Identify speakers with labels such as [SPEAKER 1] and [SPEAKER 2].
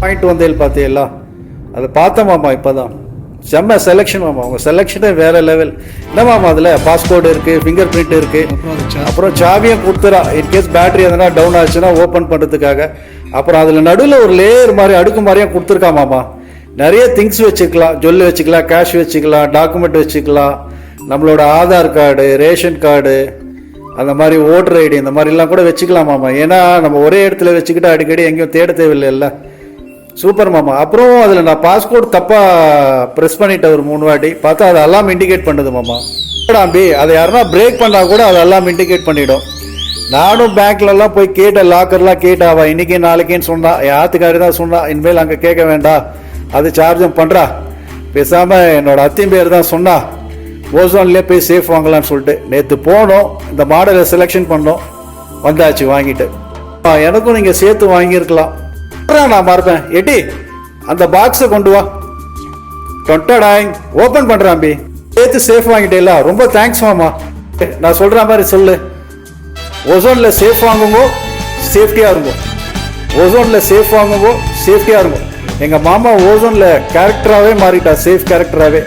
[SPEAKER 1] Point வந்தேல் பார்த்தியெல்லாம் அதை பார்த்தேன் மாமா. இப்போ தான் செம்ம செலெக்ஷன் மாமா. உங்கள் செலெக்ஷனே வேறு லெவல். என்ன மாமா அதில் பாஸ்போர்ட் இருக்குது, ஃபிங்கர் பிரிண்ட் இருக்குது, அப்புறம் சாவியும் கொடுத்துறா இன்கேஸ் பேட்டரி எதனா டவுன் ஆச்சுன்னா ஓப்பன் பண்ணுறதுக்காக. அப்புறம் அதில் நடுவில் ஒரு லேயர் மாதிரி அடுக்கு மாதிரியும் கொடுத்துருக்கா மாமா. நிறைய திங்ஸ் வச்சுக்கலாம், ஜுவல் வச்சுக்கலாம், கேஷ் வச்சுக்கலாம், டாக்குமெண்ட் வச்சுக்கலாம், நம்மளோட ஆதார் கார்டு, ரேஷன் கார்டு, அந்த மாதிரி ஓட்டர் ஐடி, இந்த மாதிரிலாம் கூட வச்சுக்கலாம் மாமா. ஏன்னா நம்ம ஒரே இடத்துல வச்சுக்கிட்டு அடிக்கடி எங்கேயும் தேட தேவையில்லைல்ல. சூப்பர் மாமா. அப்புறம் அதில் நான் பாஸ்போர்ட் தப்பாக ப்ரெஸ் பண்ணிட்டேன் ஒரு 3 வாட்டி. பார்த்தா அது எல்லாம் இண்டிகேட் பண்ணுது மாமா. அம்பி அதை யாருன்னா பிரேக் பண்ணால் கூட அதெல்லாம் இண்டிகேட் பண்ணிவிடும். நானும் பேங்க்லலாம் போய் கேட்டேன், லாக்கர்லாம் கேட்டாவா இன்றைக்கி நாளைக்குன்னு சொன்னா. யாத்துக்காரி தான் சொன்னா, இனிமேல் அங்கே கேட்க வேண்டாம், அது சார்ஜும் பண்ணுறா, பேசாமல் என்னோட அத்தையும் பேர் தான் சொன்னா, ஓசோன்லேயே போய் சேஃப் வாங்கலான்னு சொல்லிட்டு நேற்று போனோம். இந்த மாடலை செலெக்ஷன் பண்ணோம், வந்தாச்சு வாங்கிட்டு. எனக்கும் நீங்கள் சேர்த்து வாங்கியிருக்கலாம். நான் மறப்பேன். எட்டி அந்த பாக்ஸை கொண்டு வா. டொட்டடாய் ஓப்பன் பண்ணுறான் அம்பி. சேர்த்து சேஃப் வாங்கிட்டேல, ரொம்ப தேங்க்ஸ் மாமா. நான் சொல்கிற மாதிரி சொல்லு. ஓசோனில் சேஃப் வாங்குங்க, சேஃப்டியாக இருக்கும். ஓசோனில் சேஃப் வாங்குங்க, சேஃப்டியாக இருக்கும். எங்கள் மாமா ஓசோனில் கேரக்டராகவே மாறிட்டா, சேஃப் கேரக்டராகவே.